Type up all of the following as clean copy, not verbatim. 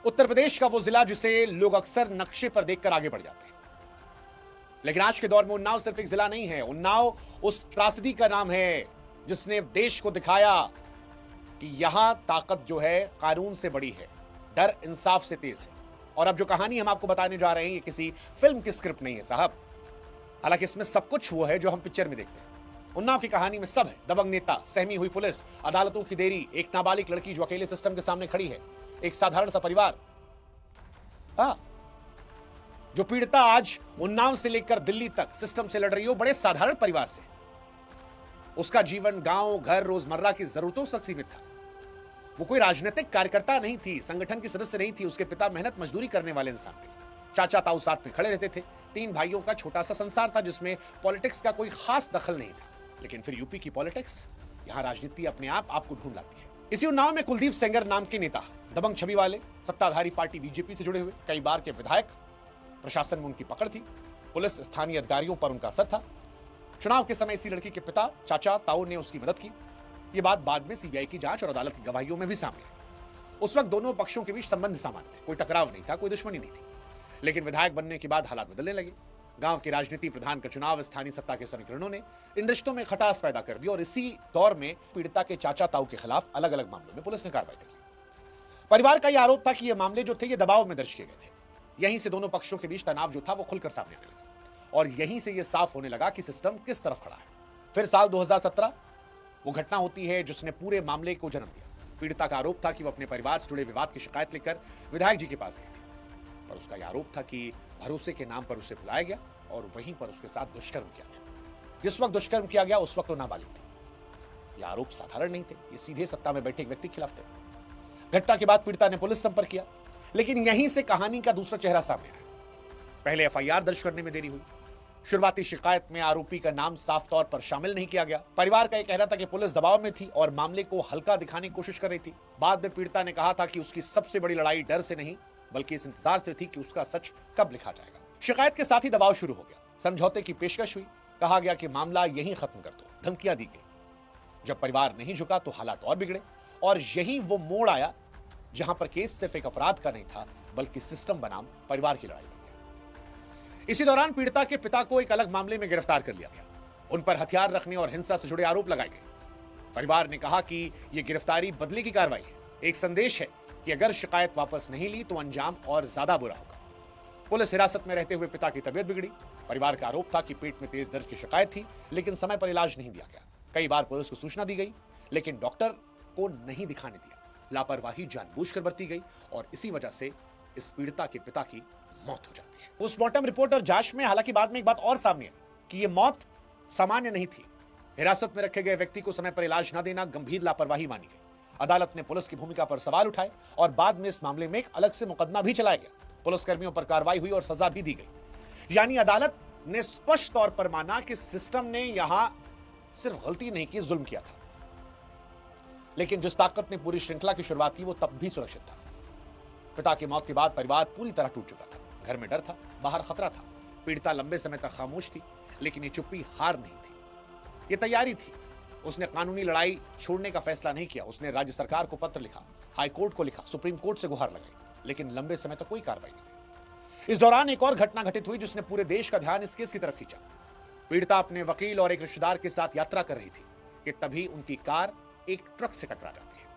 उत्तर प्रदेश का वो जिला जिसे लोग अक्सर नक्शे पर देखकर आगे बढ़ जाते हैं, लेकिन आज के दौर में उन्नाव सिर्फ एक जिला नहीं है। उन्नाव उस त्रासदी का नाम है जिसने देश को दिखाया कि यहां ताकत जो है कानून से बड़ी है, डर इंसाफ से तेज है। और अब जो कहानी हम आपको बताने जा रहे हैं ये किसी फिल्म की स्क्रिप्ट नहीं है साहब, हालांकि इसमें सब कुछ वो है जो हम पिक्चर में देखते हैं। उन्नाव की कहानी में सब है, दबंग नेता, सहमी हुई पुलिस, अदालतों की देरी, एक नाबालिग लड़की जो अकेले सिस्टम के सामने खड़ी है, एक साधारण सा परिवार। जो पीड़िता आज उन्नाव से लेकर दिल्ली तक सिस्टम से लड़ रही हो, बड़े साधारण परिवार से। उसका जीवन गांव, घर, रोजमर्रा की जरूरतों तक सीमित था। वो कोई राजनीतिक कार्यकर्ता नहीं थी, संगठन की सदस्य नहीं थी। उसके पिता मेहनत मजदूरी करने वाले इंसान थे। चाचा ताऊ साथ में खड़े रहते थे। 3 भाइयों का छोटा सा संसार था जिसमें पॉलिटिक्स का कोई खास दखल नहीं था। लेकिन फिर यूपी की पॉलिटिक्स, यहां राजनीति अपने आप आपको ढूंढ लाती है। इसी उन्नाव में कुलदीप सेंगर नाम के नेता, दबंग छवि वाले, सत्ताधारी पार्टी बीजेपी से जुड़े हुए, कई बार के विधायक, प्रशासन में उनकी पकड़ थी, पुलिस, स्थानीय अधिकारियों पर उनका असर था। चुनाव के समय इसी लड़की के पिता, चाचा ताऊ ने उसकी मदद की। ये बात बाद में सीबीआई की जांच और अदालत की गवाहियों में भी सामने आई। उस वक्त दोनों पक्षों के बीच संबंध सामान्य थे, कोई टकराव नहीं था, कोई दुश्मनी नहीं थी। लेकिन विधायक बनने के बाद हालात बदलने लगे। गांव की राजनीति, प्रधान का चुनाव, स्थानीय सत्ता के समीकरणों ने इन रिश्तों में खटास पैदा कर दी। और इसी दौर में पीड़िता के चाचा ताऊ के खिलाफ अलग अलग मामलों में पुलिस ने कार्रवाई कर ली। परिवार का यह आरोप था कि ये मामले जो थे ये दबाव में दर्ज किए गए थे। यहीं से दोनों पक्षों के बीच तनाव जो था वो खुलकर सामने आने लगा और यहीं से ये साफ होने लगा कि सिस्टम किस तरफ खड़ा है। फिर साल 2017 वो घटना होती है जिसने पूरे मामले को जन्म दिया। पीड़िता का आरोप था कि वो अपने परिवार से जुड़े विवाद की शिकायत लेकर विधायक जी के पास गई थी, पर उसका यह आरोप था कि भरोसे के नाम पर उसे बुलाया गया और वहीं पर उसके साथ दुष्कर्म किया गया। जिस वक्त दुष्कर्म किया गया उस वक्त वो नाबालिग थी। ये आरोप साधारण नहीं थे, ये सीधे सत्ता में बैठे एक व्यक्ति के खिलाफ थे। घटना के बाद पीड़िता ने पुलिस संपर्क किया, लेकिन यहीं से कहानी का दूसरा चेहरा सामने आया। पहले एफआईआर दर्ज करने में देरी हुई। शुरुआती शिकायत में आरोपी का नाम साफ तौर पर शामिल नहीं किया गया। परिवार का यह कहना था कि पुलिस दबाव में थी और मामले को हल्का दिखाने की कोशिश कर रही थी। बाद में पीड़िता ने कहा था कि उसकी सबसे बड़ी लड़ाई डर से नहीं बल्कि इस इंतजार से थी कि उसका सच कब लिखा जाएगा। शिकायत के साथ ही दबाव शुरू हो गया। समझौते की पेशकश हुई। कहा गया कि मामला यहीं खत्म कर दो। धमकियां दी गई। जब परिवार नहीं झुका तो हालात और बिगड़े और यहीं वो मोड़ आया जहां पर केस सिर्फ एक अपराध का नहीं था बल्कि सिस्टम बनाम परिवार की लड़ाई बन गया। इसी दौरान पीड़िता के पिता को एक अलग मामले में गिरफ्तार कर लिया गया। उन पर हथियार रखने और हिंसा से जुड़े आरोप लगाए गए। परिवार ने कहा कि यह गिरफ्तारी बदले की कार्रवाई है, एक संदेश है कि अगर शिकायत वापस नहीं ली तो अंजाम और ज्यादा बुरा होगा। पुलिस हिरासत में रहते हुए पिता की तबीयत बिगड़ी। परिवार का आरोप था कि पेट में तेज दर्द की शिकायत थी, लेकिन समय पर इलाज नहीं दिया गया। कई बार पुलिस को सूचना दी गई, लेकिन डॉक्टर को नहीं दिखाने दिया। लापरवाही जानबूझकर बरती गई और इसी वजह से इस पीड़िता के पिता की मौत हो जाती है। पोस्टमार्टम रिपोर्ट और जांच में हालांकि बाद में एक बात और सामने आई कि यह मौत सामान्य नहीं थी। हिरासत में रखे गए व्यक्ति को समय पर इलाज न देना गंभीर लापरवाही मानी गई। अदालत ने पुलिस की भूमिका पर सवाल उठाए और बाद में इस मामले में एक अलग से मुकदमा भी चलाया गया। पुलिसकर्मियों पर कार्रवाई हुई और सजा भी दी गई। यानी अदालत ने स्पष्ट तौर पर माना कि सिस्टम ने यहां सिर्फ गलती नहीं की, जुल्म किया था। लेकिन जिस ताकत ने पूरी श्रृंखला की शुरुआत की वो तब भी सुरक्षित था। पिता की मौत के बाद परिवार पूरी तरह टूट चुका था। घर में डर था, बाहर खतरा था। पीड़िता लंबे समय तक खामोश थी, लेकिन ये चुप्पी हार नहीं थी, ये तैयारी थी। उसने कानूनी लड़ाई छोड़ने का फैसला नहीं किया। उसने राज्य सरकार को पत्र लिखा, हाई कोर्ट को लिखा, सुप्रीम कोर्ट से गुहार लगाई, लेकिन लंबे समय तक कोई कार्रवाई नहीं हुई। इस दौरान एक और घटना घटित हुई जिसने पूरे देश का ध्यान इस केस की तरफ खींचा। पीड़िता अपने वकील और एक रिश्तेदार के साथ यात्रा कर रही थी कि तभी उनकी कार एक ट्रक से टकरा जाती है।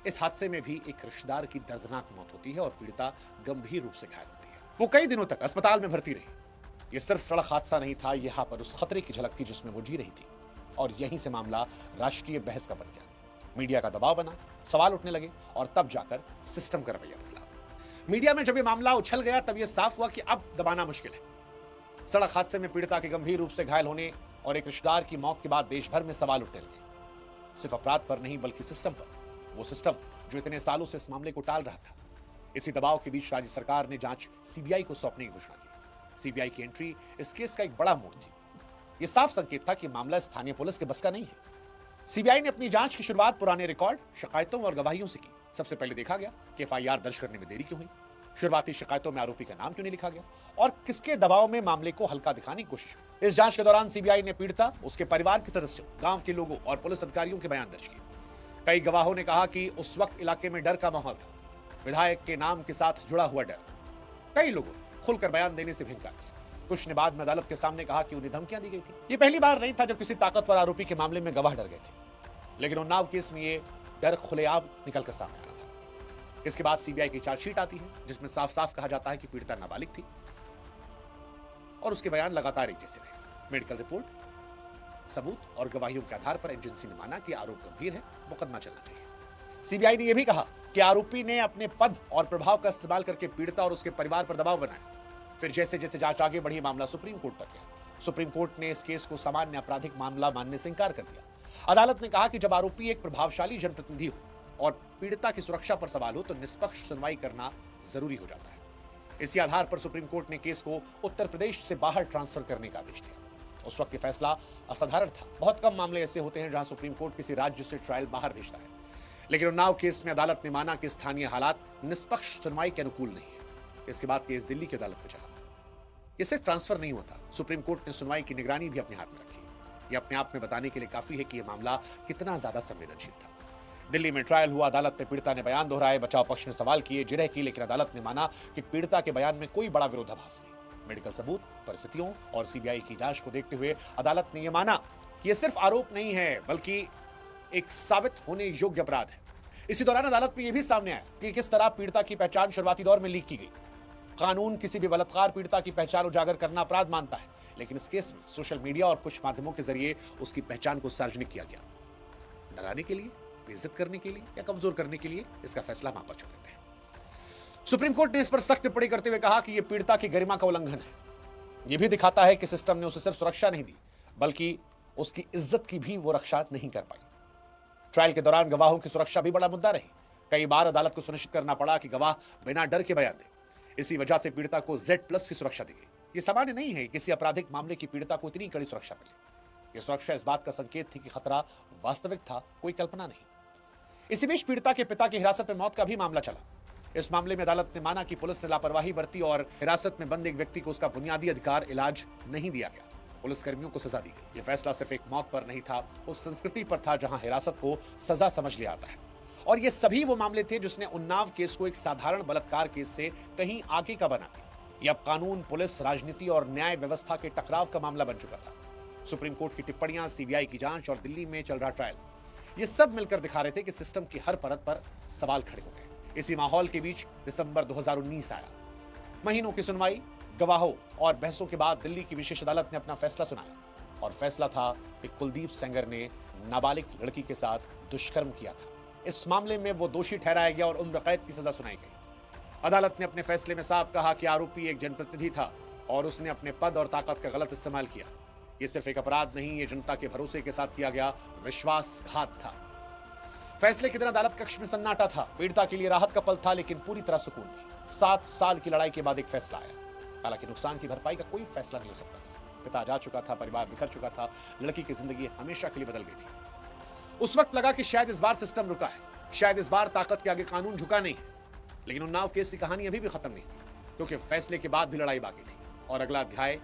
इस हादसे में भी एक रिश्तेदार की दर्दनाक मौत होती है और पीड़िता गंभीर रूप से घायल होती है। वो कई दिनों तक अस्पताल में भर्ती रही। यह सिर्फ सड़क हादसा नहीं था, यहां पर उस खतरे की झलक थी जिसमें वो जी रही थी। और यहीं से मामला राष्ट्रीय बहस का बन गया। मीडिया का दबाव बना, सवाल उठने लगे और तब जाकर सिस्टम का रवैया बदला। मीडिया में जब ये मामला उछल गया तब यह साफ हुआ कि अब दबाना मुश्किल है। सड़क हादसे में पीड़िता के गंभीर रूप से घायल होने और एक रिश्तेदार की मौत के बाद देश भर में सवाल उठने लगे, सिर्फ अपराध पर नहीं बल्कि सिस्टम पर। वो सिस्टम जो इतने सालों से इस मामले को टाल रहा था। इसी दबाव के बीच राज्य सरकार ने जांच सीबीआई को सौंपने की घोषणा की। सीबीआई की एंट्री इस केस का एक बड़ा मोड़ थी। यह साफ संकेत था कि मामला स्थानीय पुलिस के बस का नहीं है। सीबीआई ने अपनी जांच की शुरुआत पुराने रिकॉर्ड, शिकायतों और गवाहियों से की। सबसे पहले देखा गया कि एफआईआर दर्ज करने में देरी क्यों हुई, शुरुआती शिकायतों में आरोपी का नाम क्यों नहीं लिखा गया और किसके दबाव में मामले को हल्का दिखाने की कोशिश हुई। इस जांच के दौरान सीबीआई ने पीड़िता, उसके परिवार के सदस्यों, गांव के लोगों और पुलिस अधिकारियों के बयान दर्ज किए। कई गवाहों ने कहा कि उस वक्त इलाके में डर का माहौल था। विधायक के नाम के साथ जुड़ा हुआ डर। कई लोगों ने खुलकर बयान देने से इनकार किया। कुछ ने बाद में अदालत के सामने कहा कि उन्हें धमकियां दी गई थी। ये पहली बार नहीं था जब किसी ताकतवर आरोपी के मामले में गवाह डर गए थे, लेकिन उन्नाव केस में ये डर खुलेआम निकलकर सामने आ रहा था। इसके बाद सीबीआई की चार्जशीट आती है, जिसमें साफ साफ कहा जाता है कि पीड़िता नाबालिग थी और उसके बयान लगातार एक जैसे रहे। मेडिकल रिपोर्ट, सबूत और गवाहियों के आधार पर एजेंसी ने माना कि आरोप गंभीर है, मुकदमा चलना चाहिए। सीबीआई ने यह भी कहा कि आरोपी ने अपने पद और प्रभाव का इस्तेमाल करके पीड़िता और उसके परिवार पर दबाव बनाया। फिर जैसे जैसे जांच आगे बढ़ी, मामला सुप्रीम कोर्ट तक गया। सुप्रीम कोर्ट ने इस केस को सामान्य आपराधिक मामला मानने से इंकार कर दिया। अदालत ने कहा कि जब आरोपी एक प्रभावशाली जनप्रतिनिधि हो और पीड़िता की सुरक्षा पर सवाल हो तो निष्पक्ष सुनवाई करना जरूरी हो जाता है। इसी आधार पर सुप्रीम कोर्ट ने केस को उत्तर प्रदेश से बाहर ट्रांसफर करने का आदेश दिया। उस वक्त ये फैसला असाधारण था। बहुत कम मामले ऐसे होते हैं जहां सुप्रीम कोर्ट किसी राज्य से ट्रायल बाहर भेजता है, लेकिन उन्नाव केस में अदालत ने माना कि स्थानीय हालात निष्पक्ष सुनवाई के अनुकूल नहीं है। इसके बाद केस दिल्ली की अदालत में चला। यह सिर्फ ट्रांसफर नहीं होता, सुप्रीम कोर्ट ने सुनवाई की निगरानी भी अपने हाथ में रखी। यह अपने आप में बताने के लिए काफी है कि यह मामला कितना ज्यादा संवेदनशील था। दिल्ली में ट्रायल हुआ, अदालत में पीड़िता ने बयान दोहराए, बचाव पक्ष ने सवाल किए, जिरह की, लेकिन अदालत ने माना कि पीड़िता के बयान में कोई बड़ा विरोधाभास नहीं। मेडिकल सबूत, परिस्थितियों और सीबीआई की जांच को देखते हुए अदालत ने यह माना कि यह सिर्फ आरोप नहीं है, बल्कि एक साबित होने योग्य अपराध है। इसी दौरान अदालत में यह भी सामने आया कि किस तरह पीड़िता की पहचान शुरुआती दौर में लीक की गई। कानून किसी भी बलात्कार पीड़िता की पहचान उजागर करना अपराध मानता है, लेकिन इस केस में सोशल मीडिया और कुछ माध्यमों के जरिए उसकी पहचान को सार्वजनिक किया गया। डराने के लिए, बेइज्जत करने के लिए या कमजोर करने के लिए इसका फैसला वहां पर छोड़ देते हैं। सुप्रीम कोर्ट ने इस पर सख्त टिप्पणी करते हुए कहा कि यह पीड़िता की गरिमा का उल्लंघन है। यह भी दिखाता है कि सिस्टम ने उसे सिर्फ सुरक्षा नहीं दी, बल्कि उसकी इज्जत की भी वो रक्षा नहीं कर पाई। ट्रायल के दौरान गवाहों की सुरक्षा भी बड़ा मुद्दा रही। कई बार अदालत को सुनिश्चित करना पड़ा कि गवाह बिना डर के बयान दें। इसी वजह से पीड़िता को Z+ की सुरक्षा दी गई। यह सामान्य नहीं है, किसी आपराधिक मामले की पीड़िता को इतनी कड़ी सुरक्षा मिले। यह सुरक्षा इस बात का संकेत थी कि खतरा वास्तविक था, कोई कल्पना नहीं। इसी बीच पीड़िता के पिता की हिरासत में मौत का भी मामला चला। इस मामले में अदालत ने माना कि पुलिस ने लापरवाही बरती और हिरासत में बंद एक व्यक्ति को उसका बुनियादी अधिकार इलाज नहीं दिया गया। पुलिसकर्मियों को सजा दी गई। यह फैसला सिर्फ एक मौत पर नहीं था, उस संस्कृति पर था जहां हिरासत को सजा समझ लिया जाता है। और ये सभी वो मामले थे जिसने उन्नाव केस को एक साधारण बलात्कार केस से कहीं आगे का बना दिया। यह अब कानून, पुलिस, राजनीति और न्याय व्यवस्था के टकराव का मामला बन चुका था। सुप्रीम कोर्ट की टिप्पणियां, सीबीआई की जांच और दिल्ली में चल रहा ट्रायल, ये सब मिलकर दिखा रहे थे कि सिस्टम की हर परत पर सवाल खड़े हो गए। इसी माहौल के बीच दिसंबर 2019 आया। महीनों की सुनवाई, गवाहों और बहसों के बाद दिल्ली की विशेष अदालत ने अपना फैसला सुनाया। और फैसला था कि कुलदीप सेंगर ने नाबालिग लड़की के साथ दुष्कर्म किया था। इस मामले में वो दोषी ठहराया गया और उम्र कैद की सजा सुनाई गई। अदालत ने अपने फैसले में साफ कहा कि आरोपी एक जनप्रतिनिधि था और उसने अपने पद और ताकत का गलत इस्तेमाल किया। ये सिर्फ एक अपराध नहीं, ये जनता के भरोसे के साथ किया गया विश्वासघात था। फैसले के दिन अदालत कक्ष में सन्नाटा था। पीड़िता के लिए राहत का पल था, लेकिन पूरी तरह सुकून नहीं। 7 साल की लड़ाई के बाद एक फैसला आया। हालांकि नुकसान की भरपाई का कोई फैसला नहीं हो सकता था। पिता जा चुका था, परिवार बिखर चुका था, लड़की की जिंदगी हमेशा के लिए बदल गई थी। उस वक्त लगा कि शायद इस बार सिस्टम रुका है, शायद इस बार ताकत के आगे कानून झुका नहीं है। लेकिन उन्नाव केस की कहानी अभी भी खत्म नहीं हुई, क्योंकि फैसले के बाद भी लड़ाई बाकी थी और अगला अध्याय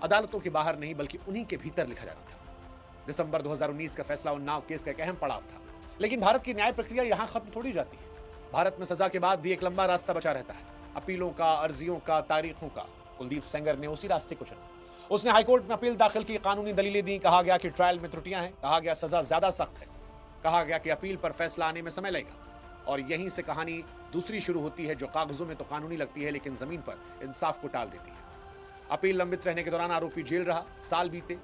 अदालतों के बाहर नहीं बल्कि उन्हीं के भीतर लिखा जाना था। दिसंबर 2019 का फैसला उन्नाव केस का एक अहम पड़ाव था। लेकिन भारत की न्याय प्रक्रिया यहां खत्म थोड़ी जाती है। भारत में सजा के बाद भी एक लंबा रास्ता बचा रहता है, अपीलों का, अर्जियों का, तारीखों का। कुलदीप सेंगर ने उसी रास्ते को चुना। उसने हाईकोर्ट में अपील दाखिल की, कानूनी दलीलें दी। कहा गया कि ट्रायल में त्रुटियां हैं, कहा गया सजा ज्यादा सख्त है, कहा गया कि अपील पर फैसला आने में समय लगेगा। और यहीं से कहानी दूसरी शुरू होती है, जो कागजों में तो कानूनी लगती है लेकिन जमीन पर इंसाफ को टाल देती है। अपील लंबित रहने के दौरान आरोपी जेल रहा। साल बीते,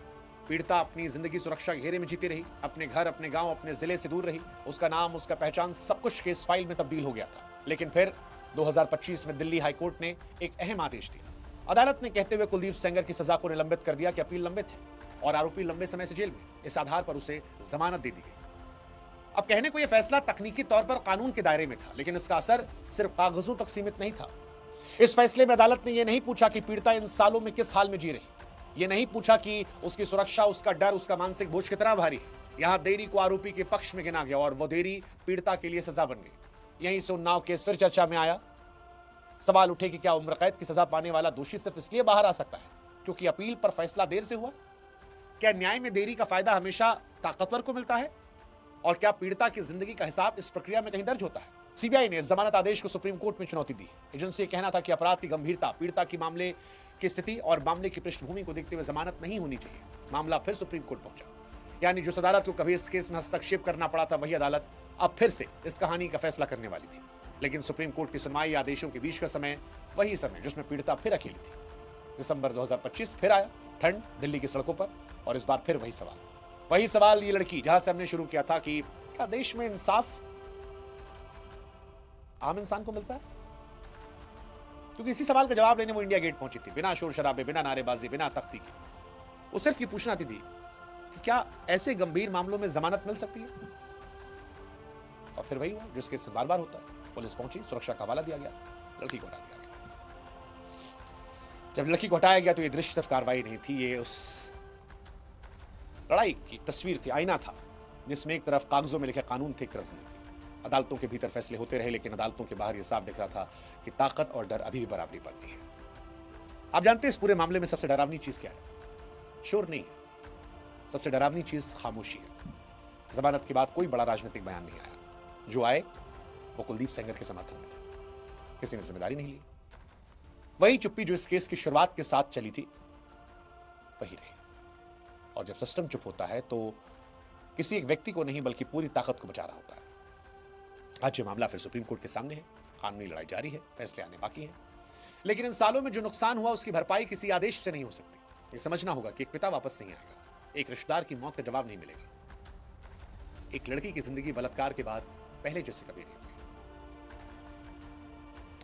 पीड़िता अपनी जिंदगी सुरक्षा के घेरे में जीती रही, अपने घर, अपने गांव, अपने जिले से दूर रही। उसका नाम, उसका पहचान, सब कुछ केस फाइल में तब्दील हो गया था। लेकिन फिर 2025 में दिल्ली हाईकोर्ट ने एक अहम आदेश दिया। अदालत ने कहते हुए कुलदीप सेंगर की सजा को निलंबित कर दिया कि अपील लंबित है और आरोपी लंबे समय से जेल में। इस आधार पर उसे जमानत दे दी गई। अब कहने को यह फैसला तकनीकी तौर पर कानून के दायरे में था, लेकिन इसका असर सिर्फ कागजों तक सीमित नहीं था। इस फैसले में अदालत ने यह नहीं पूछा कि पीड़िता इन सालों में किस हाल में जी रही, यह नहीं पूछा कि उसकी सुरक्षा, उसका डर, उसका मानसिक बोझ कितना भारी है। यहां देरी को आरोपी के पक्ष में गिना गया और वो देरी पीड़िता के लिए सजा बन गई। यहीं से उन्नाव केस फिर चर्चा में आया। सवाल उठे कि क्या उम्र कैद की सजा पाने वाला दोषी सिर्फ इसलिए बाहर आ सकता है क्योंकि अपील पर फैसला देर से हुआ? क्या न्याय में देरी का फायदा हमेशा ताकतवर को मिलता है? और क्या पीड़िता की जिंदगी का हिसाब इस प्रक्रिया में कहीं दर्ज होता है? सीबीआई ने इस जमानत आदेश को सुप्रीम कोर्ट में चुनौती दी। एजेंसी का कहना था कि अपराध की गंभीरता, पीड़िता की मामले की स्थिति और मामले की पृष्ठभूमि को देखते हुए जमानत नहीं होनी चाहिए। मामला फिर सुप्रीम कोर्ट पहुंचा। यानी जिस अदालत को कभी इस केस में हस्तक्षेप करना पड़ा था, वही अदालत अब फिर से इस कहानी का फैसला करने वाली थी। लेकिन सुप्रीम कोर्ट की सुनवाई आदेशों के बीच का समय वही समय जिसमें पीड़िता फिर अकेली थी। दिसंबर 2025 फिर आया, ठंड दिल्ली की सड़कों पर, और इस बार फिर वही सवाल ये लड़की जहां से हमने शुरू किया था कि क्या देश में इंसाफ आम इंसान को मिलता है? क्योंकि इसी सवाल का जवाब लेने वो इंडिया गेट पहुंची थी, बिना शोर शराबे, बिना नारेबाजी, बिना तख्ती के। वो सिर्फ ये पूछना थी कि क्या ऐसे गंभीर मामलों में जमानत मिल सकती है? और फिर वही हुआ जिसके से बार बार होता है। पुलिस पहुंची, सुरक्षा का हवाला दिया गया, लड़की को हटा दिया गया। जब लड़की को हटाया गया तो ये दृश्य सिर्फ कार्रवाई नहीं थी, ये उस लड़ाई की तस्वीर थी, आईना था, जिसमें एक तरफ कागजों में लिखे कानून थे, एक तरफ जिंदगी। अदालतों के भीतर फैसले होते रहे, लेकिन अदालतों के बाहर यह साफ दिख रहा था कि ताकत और डर अभी भी बराबरी पर नहीं है। आप जानते हैं इस पूरे मामले में सबसे डरावनी चीज क्या है? शोर नहीं है, सबसे डरावनी चीज खामोशी है। जमानत के बाद कोई बड़ा राजनीतिक बयान नहीं आया। जो आए वो कुलदीप सेंगर के समर्थन में थे। किसी ने जिम्मेदारी नहीं ली। वही चुप्पी जो इस केस की शुरुआत के साथ चली थी, वही रही। और जब सिस्टम चुप होता है तो किसी एक व्यक्ति को नहीं बल्कि पूरी ताकत को बचा रहा होता है। आज ये मामला फिर सुप्रीम कोर्ट के सामने है, कानूनी लड़ाई जारी है, फैसले आने बाकी हैं। लेकिन इन सालों में जो नुकसान हुआ उसकी भरपाई किसी आदेश से नहीं हो सकती। ये समझना होगा कि एक पिता वापस नहीं आएगा, एक रिश्तेदार की मौत का जवाब नहीं मिलेगा, एक लड़की की जिंदगी बलात्कार के बाद पहले जैसे कभी नहीं हुई।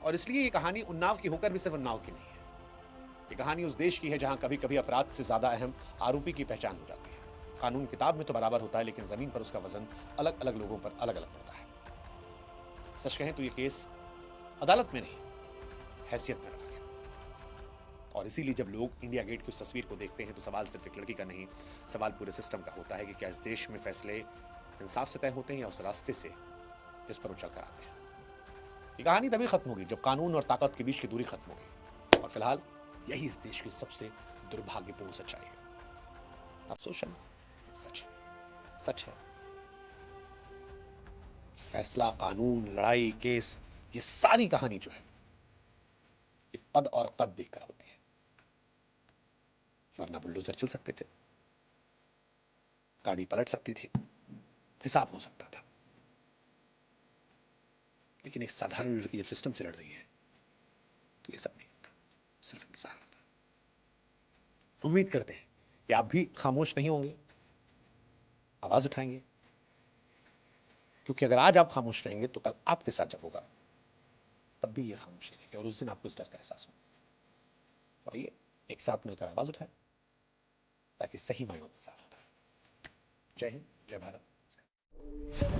और इसलिए ये कहानी उन्नाव की होकर भी सिर्फ उन्नाव की नहीं है। ये कहानी उस देश की है जहां कभी कभी अपराध से ज्यादा अहम आरोपी की पहचान हो जाती है। कानून किताब में तो बराबर होता है, लेकिन जमीन पर उसका वजन अलग अलग लोगों पर अलग अलग पड़ता है। सच कहें तो ये केस अदालत में नहीं, हैसियत में रहा गया। और इसीलिए जब लोग इंडिया गेट की उस तस्वीर को देखते हैं तो सवाल सिर्फ एक लड़की का नहीं, सवाल पूरे सिस्टम का होता है कि क्या इस देश में फैसले इंसाफ से तय होते हैं या उस रास्ते से जिस पर वो चल कर आते हैं। ये कहानी तभी खत्म होगी जब कानून और ताकत के बीच की दूरी खत्म होगी। और फिलहाल यही इस देश की सबसे दुर्भाग्यपूर्ण सच्चाई है। अफसोस है, सच है, सच है। फैसला, कानून, लड़ाई, केस, ये सारी कहानी जो है ये पद और कद देखकर होती है। वरना बुलडोजर चल सकते थे, गाड़ी पलट सकती थी, हिसाब हो सकता था। लेकिन एक साधारण लड़की जब सिस्टम से लड़ रही है तो ये सब नहीं होता, सिर्फ इंसान होता। उम्मीद करते हैं कि आप भी खामोश नहीं होंगे, आवाज उठाएंगे, क्योंकि अगर आज आप खामोश रहेंगे तो कल आपके साथ जब होगा तब भी ये खामोशी रहेगी और उस दिन आपको इस डर का एहसास होगा। आइए एक साथ मिलकर आवाज उठाएं ताकि सही मायनों में साफ होता है। जय हिंद, जय भारत।